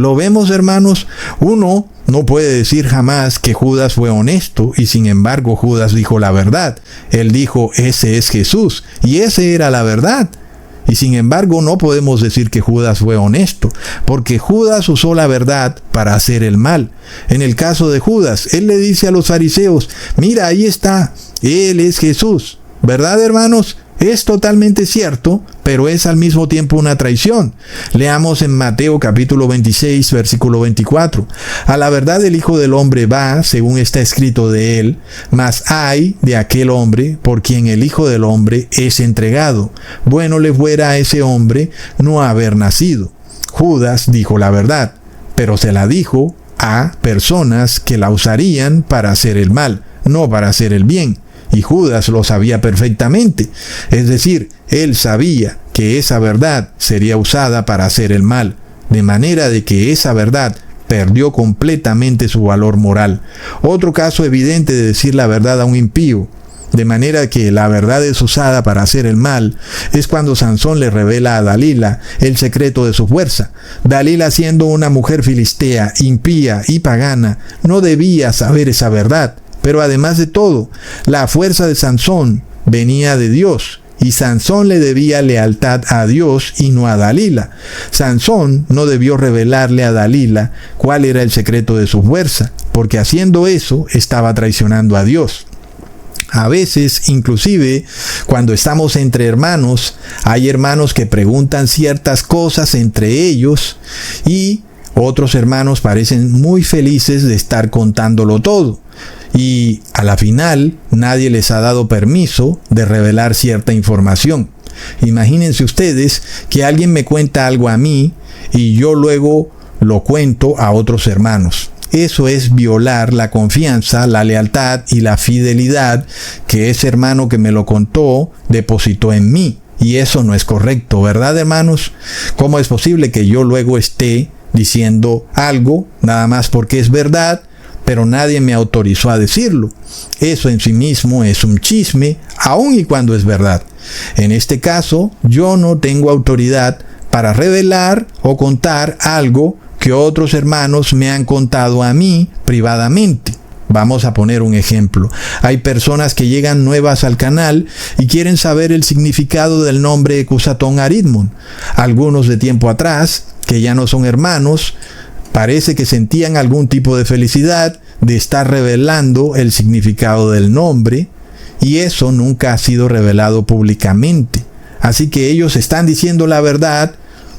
Lo vemos, hermanos, uno no puede decir jamás que Judas fue honesto y sin embargo Judas dijo la verdad. Él dijo, ese es Jesús y ese era la verdad. Y sin embargo no podemos decir que Judas fue honesto, porque Judas usó la verdad para hacer el mal. En el caso de Judas, él le dice a los fariseos, mira, ahí está, él es Jesús. ¿Verdad, hermanos? Es totalmente cierto, pero es al mismo tiempo una traición. Leamos en Mateo capítulo 26, versículo 24. A la verdad el Hijo del Hombre va, según está escrito de él, mas ay de aquel hombre por quien el Hijo del Hombre es entregado. Bueno le fuera a ese hombre no haber nacido. Judas dijo la verdad, pero se la dijo a personas que la usarían para hacer el mal, no para hacer el bien. Y Judas lo sabía perfectamente. Es decir, él sabía que esa verdad sería usada para hacer el mal, de manera de que esa verdad perdió completamente su valor moral. Otro caso evidente de decir la verdad a un impío, de manera que la verdad es usada para hacer el mal, es cuando Sansón le revela a Dalila el secreto de su fuerza. Dalila, siendo una mujer filistea, impía y pagana, no debía saber esa verdad. Pero además de todo, la fuerza de Sansón venía de Dios, y Sansón le debía lealtad a Dios y no a Dalila. Sansón no debió revelarle a Dalila cuál era el secreto de su fuerza, porque haciendo eso estaba traicionando a Dios. A veces, inclusive, cuando estamos entre hermanos, hay hermanos que preguntan ciertas cosas entre ellos y otros hermanos parecen muy felices de estar contándolo todo. Y a la final nadie les ha dado permiso de revelar cierta información. Imagínense ustedes que alguien me cuenta algo a mí y yo luego lo cuento a otros hermanos. Eso es violar la confianza, la lealtad y la fidelidad que ese hermano que me lo contó depositó en mí. Y eso no es correcto, ¿verdad, hermanos? ¿Cómo es posible que yo luego esté diciendo algo nada más porque es verdad, pero nadie me autorizó a decirlo? Eso en sí mismo es un chisme, aun y cuando es verdad. En este caso, yo no tengo autoridad para revelar o contar algo que otros hermanos me han contado a mí privadamente. Vamos a poner un ejemplo. Hay personas que llegan nuevas al canal y quieren saber el significado del nombre Ecusatón Aridmon. Algunos de tiempo atrás, que ya no son hermanos, parece que sentían algún tipo de felicidad de estar revelando el significado del nombre, y eso nunca ha sido revelado públicamente. Así que ellos están diciendo la verdad,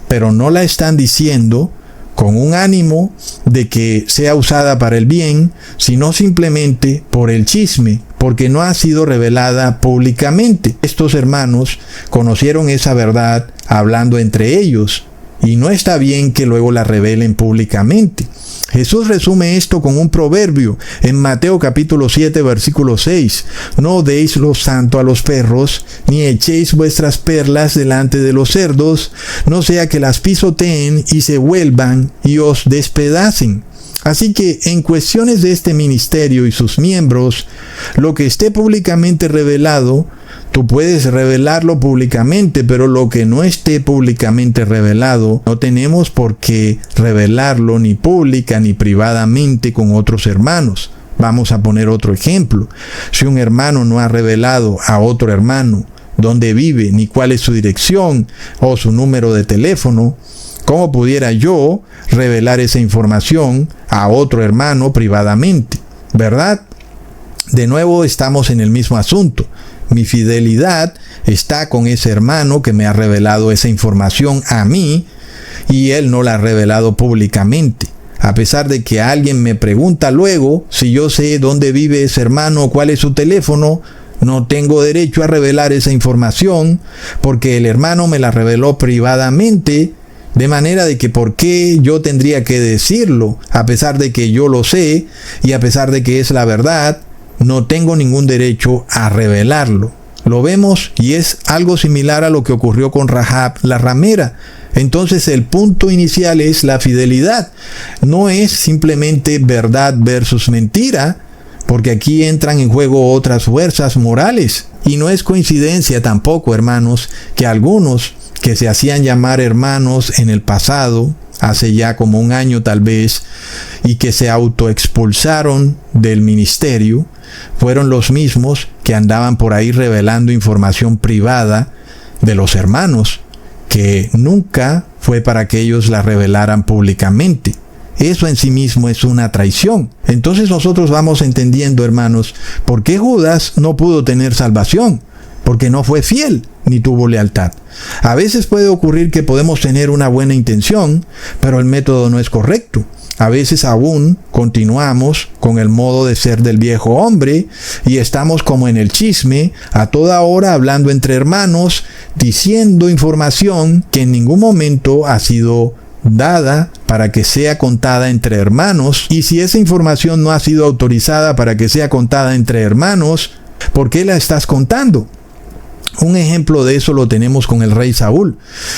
pero no la están diciendo con un ánimo de que sea usada para el bien, sino simplemente por el chisme, porque no ha sido revelada públicamente. Estos hermanos conocieron esa verdad hablando entre ellos, y no está bien que luego la revelen públicamente. Jesús resume esto con un proverbio en Mateo capítulo 7, versículo 6. No deis lo santo a los perros, ni echéis vuestras perlas delante de los cerdos, no sea que las pisoteen y se vuelvan y os despedacen. Así que en cuestiones de este ministerio y sus miembros, lo que esté públicamente revelado, tú puedes revelarlo públicamente, pero lo que no esté públicamente revelado, no tenemos por qué revelarlo ni pública ni privadamente con otros hermanos. Vamos a poner otro ejemplo. Si un hermano no ha revelado a otro hermano dónde vive, ni cuál es su dirección o su número de teléfono, ¿cómo pudiera yo revelar esa información a otro hermano privadamente? ¿Verdad? De nuevo estamos en el mismo asunto. Mi fidelidad está con ese hermano que me ha revelado esa información a mí y él no la ha revelado públicamente. A pesar de que alguien me pregunta luego si yo sé dónde vive ese hermano o cuál es su teléfono, no tengo derecho a revelar esa información porque el hermano me la reveló privadamente. De manera de que ¿por qué yo tendría que decirlo? A pesar de que yo lo sé y a pesar de que es la verdad, no tengo ningún derecho a revelarlo. Lo vemos y es algo similar a lo que ocurrió con Rahab la ramera. Entonces el punto inicial es la fidelidad. No es simplemente verdad versus mentira, porque aquí entran en juego otras fuerzas morales. Y no es coincidencia tampoco, hermanos, que algunos que se hacían llamar hermanos en el pasado, hace ya como un año tal vez, y que se autoexpulsaron del ministerio, fueron los mismos que andaban por ahí revelando información privada de los hermanos, que nunca fue para que ellos la revelaran públicamente. Eso en sí mismo es una traición. Entonces nosotros vamos entendiendo, hermanos, por qué Judas no pudo tener salvación. Porque no fue fiel ni tuvo lealtad. A veces puede ocurrir que podemos tener una buena intención, pero el método no es correcto. A veces aún continuamos con el modo de ser del viejo hombre y estamos como en el chisme, a toda hora hablando entre hermanos, diciendo información que en ningún momento ha sido dada para que sea contada entre hermanos. Y si esa información no ha sido autorizada para que sea contada entre hermanos, ¿por qué la estás contando? Un ejemplo de eso lo tenemos con el rey Saúl,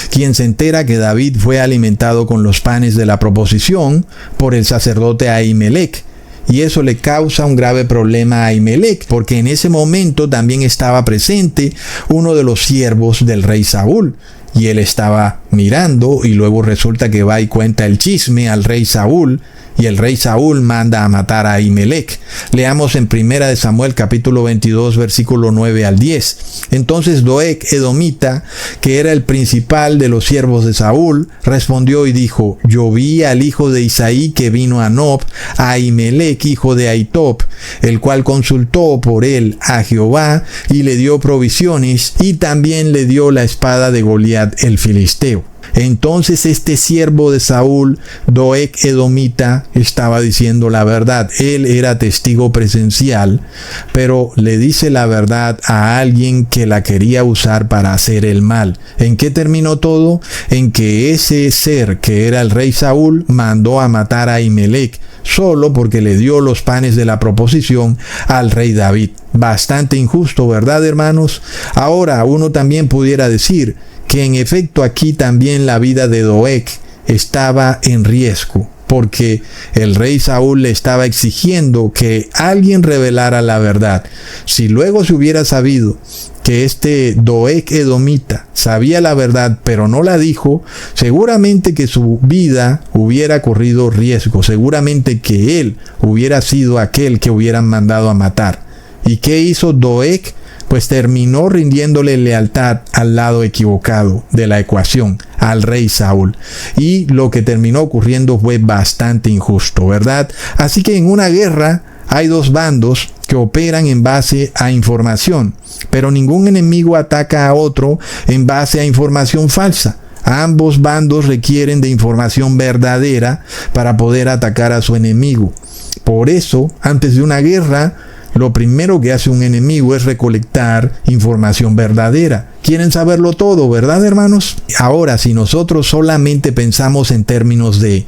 quien se entera que David fue alimentado con los panes de la proposición por el sacerdote Ahimelech. Y eso le causa un grave problema a Ahimelech, porque en ese momento también estaba presente uno de los siervos del rey Saúl. Y él estaba mirando y luego resulta que va y cuenta el chisme al rey Saúl. Y el rey Saúl manda a matar a Ahimelech. Leamos en 1 Samuel capítulo 22 versículo 9 al 10. Entonces Doeg edomita, que era el principal de los siervos de Saúl, respondió y dijo: yo vi al hijo de Isaí que vino a Nob, a Ahimelech hijo de Ahitob, el cual consultó por él a Jehová y le dio provisiones y también le dio la espada de Goliat el filisteo. Entonces este siervo de Saúl, Doeg edomita, estaba diciendo la verdad. Él era testigo presencial, pero le dice la verdad a alguien que la quería usar para hacer el mal. ¿En qué terminó todo? En que ese ser que era el rey Saúl mandó a matar a Ahimelech, solo porque le dio los panes de la proposición al rey David. Bastante injusto, ¿verdad, hermanos? Ahora uno también pudiera decir que en efecto aquí también la vida de Doeg estaba en riesgo, porque el rey Saúl le estaba exigiendo que alguien revelara la verdad. Si luego se hubiera sabido que este Doeg edomita sabía la verdad pero no la dijo, seguramente que su vida hubiera corrido riesgo, seguramente que él hubiera sido aquel que hubieran mandado a matar. ¿Y qué hizo Doeg? Pues terminó rindiéndole lealtad al lado equivocado de la ecuación, al rey Saúl. Y lo que terminó ocurriendo fue bastante injusto, ¿verdad? Así que en una guerra hay dos bandos que operan en base a información, pero ningún enemigo ataca a otro en base a información falsa. Ambos bandos requieren de información verdadera para poder atacar a su enemigo. Por eso, antes de una guerra, lo primero que hace un enemigo es recolectar información verdadera. Quieren saberlo todo, ¿verdad, hermanos? Ahora, si nosotros solamente pensamos en términos de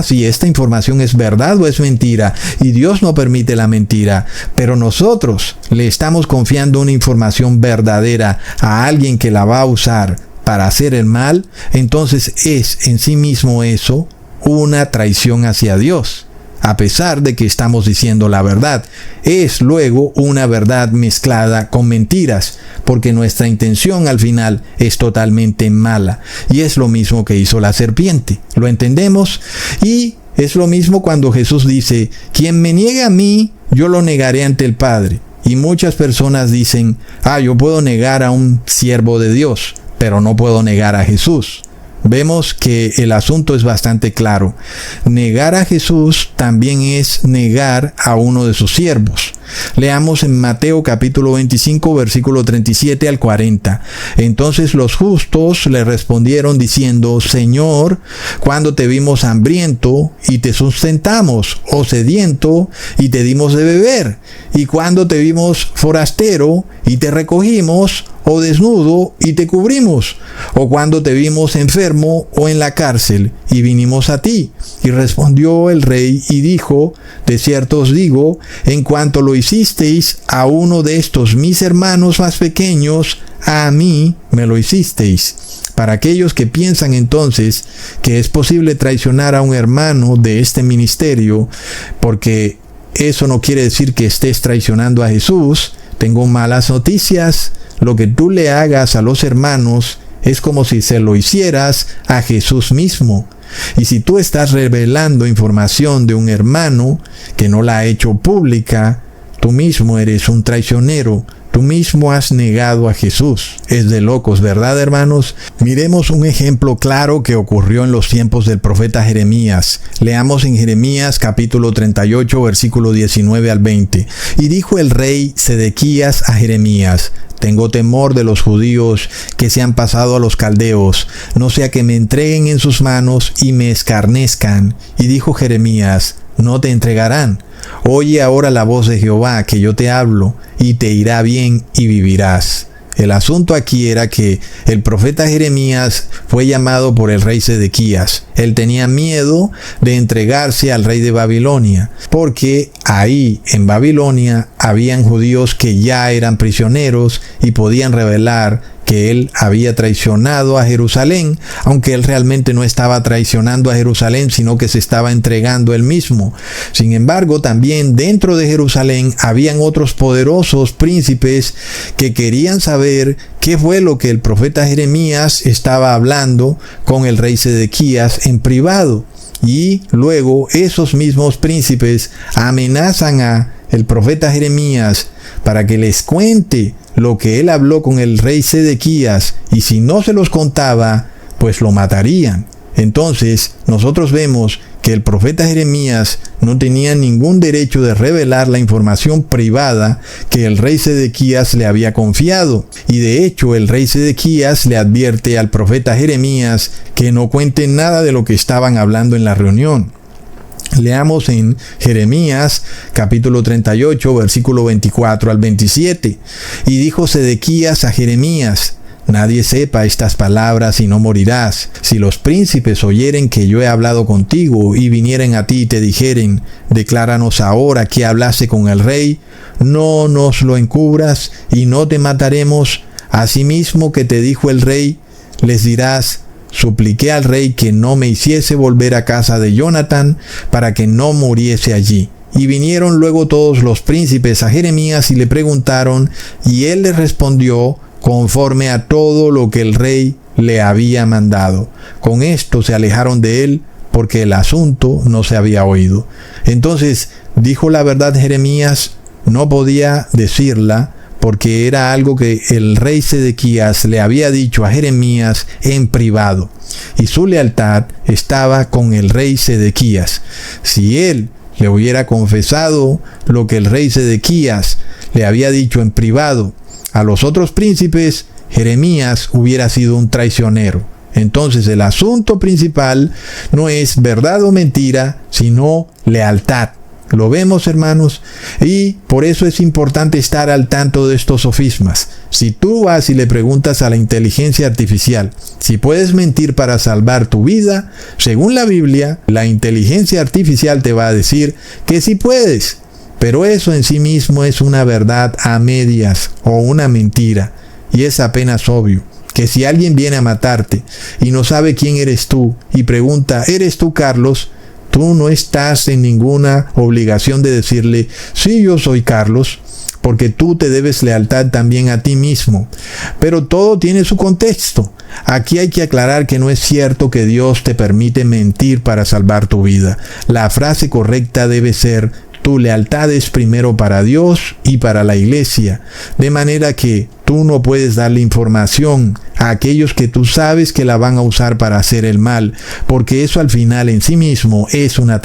si esta información es verdad o es mentira, y Dios no permite la mentira, pero nosotros le estamos confiando una información verdadera a alguien que la va a usar para hacer el mal, entonces es en sí mismo eso una traición hacia Dios. A pesar de que estamos diciendo la verdad, es luego una verdad mezclada con mentiras, porque nuestra intención al final es totalmente mala. Y es lo mismo que hizo la serpiente. ¿Lo entendemos? Y es lo mismo cuando Jesús dice: quien me niegue a mí, yo lo negaré ante el Padre. Y muchas personas dicen: yo puedo negar a un siervo de Dios, pero no puedo negar a Jesús. Vemos que el asunto es bastante claro. Negar a Jesús también es negar a uno de sus siervos. Leamos en Mateo capítulo 25 versículo 37 al 40. Entonces los justos le respondieron diciendo: Señor, ¿cuándo te vimos hambriento y te sustentamos, o sediento y te dimos de beber? ¿Y cuándo te vimos forastero y te recogimos, o desnudo y te cubrimos? ¿O cuando te vimos enfermo o en la cárcel y vinimos a ti? Y respondió el rey y dijo: de cierto os digo, en cuanto lo hicisteis a uno de estos mis hermanos más pequeños, a mí me lo hicisteis. Para aquellos que piensan entonces que es posible traicionar a un hermano de este ministerio, porque eso no quiere decir que estés traicionando a Jesús, tengo malas noticias. Lo que tú le hagas a los hermanos es como si se lo hicieras a Jesús mismo. Y si tú estás revelando información de un hermano que no la ha hecho pública, tú mismo eres un traicionero. Tú mismo has negado a Jesús. Es de locos, ¿verdad, hermanos? Miremos un ejemplo claro que ocurrió en los tiempos del profeta Jeremías. Leamos en Jeremías capítulo 38, versículo 19 al 20. Y dijo el rey Sedequías a Jeremías: tengo temor de los judíos que se han pasado a los caldeos, no sea que me entreguen en sus manos y me escarnezcan. Y dijo Jeremías: no te entregarán. Oye ahora la voz de Jehová, que yo te hablo, y te irá bien y vivirás. El asunto aquí era que el profeta Jeremías fue llamado por el rey Sedequías. Él tenía miedo de entregarse al rey de Babilonia, porque ahí en Babilonia habían judíos que ya eran prisioneros y podían revelar que él había traicionado a Jerusalén, aunque él realmente no estaba traicionando a Jerusalén, sino que se estaba entregando él mismo. Sin embargo, también dentro de Jerusalén habían otros poderosos príncipes que querían saber qué fue lo que el profeta Jeremías estaba hablando con el rey Sedequías en privado. Y luego esos mismos príncipes amenazan a el profeta Jeremías para que les cuente lo que él habló con el rey Sedequías, y si no se los contaba, pues lo matarían. Entonces, nosotros vemos que el profeta Jeremías no tenía ningún derecho de revelar la información privada que el rey Sedequías le había confiado. Y de hecho, el rey Sedequías le advierte al profeta Jeremías que no cuente nada de lo que estaban hablando en la reunión. Leamos en Jeremías capítulo 38, versículo 24 al 27. Y dijo Sedequías a Jeremías: nadie sepa estas palabras y no morirás. Si los príncipes oyeren que yo he hablado contigo y vinieren a ti y te dijeren: decláranos ahora que hablaste con el rey, no nos lo encubras y no te mataremos. Asimismo que te dijo el rey, les dirás: supliqué al rey que no me hiciese volver a casa de Jonatán para que no muriese allí. Y vinieron luego todos los príncipes a Jeremías y le preguntaron, y él les respondió conforme a todo lo que el rey le había mandado. Con esto se alejaron de él, porque el asunto no se había oído. Entonces dijo la verdad Jeremías, no podía decirla, porque era algo que el rey Sedequías le había dicho a Jeremías en privado, y su lealtad estaba con el rey Sedequías. Si él le hubiera confesado lo que el rey Sedequías le había dicho en privado a los otros príncipes, Jeremías hubiera sido un traicionero. Entonces el asunto principal no es verdad o mentira, sino lealtad. ¿Lo vemos, hermanos? Y por eso es importante estar al tanto de estos sofismas. Si tú vas y le preguntas a la inteligencia artificial si puedes mentir para salvar tu vida, según la Biblia, la inteligencia artificial te va a decir que sí puedes. Pero eso en sí mismo es una verdad a medias o una mentira. Y es apenas obvio que si alguien viene a matarte y no sabe quién eres tú y pregunta, ¿eres tú, Carlos?, tú no estás en ninguna obligación de decirle, sí, yo soy Carlos, porque tú te debes lealtad también a ti mismo. Pero todo tiene su contexto. Aquí hay que aclarar que no es cierto que Dios te permite mentir para salvar tu vida. La frase correcta debe ser, tu lealtad es primero para Dios y para la iglesia, de manera que tú no puedes darle información a aquellos que tú sabes que la van a usar para hacer el mal, porque eso al final en sí mismo es una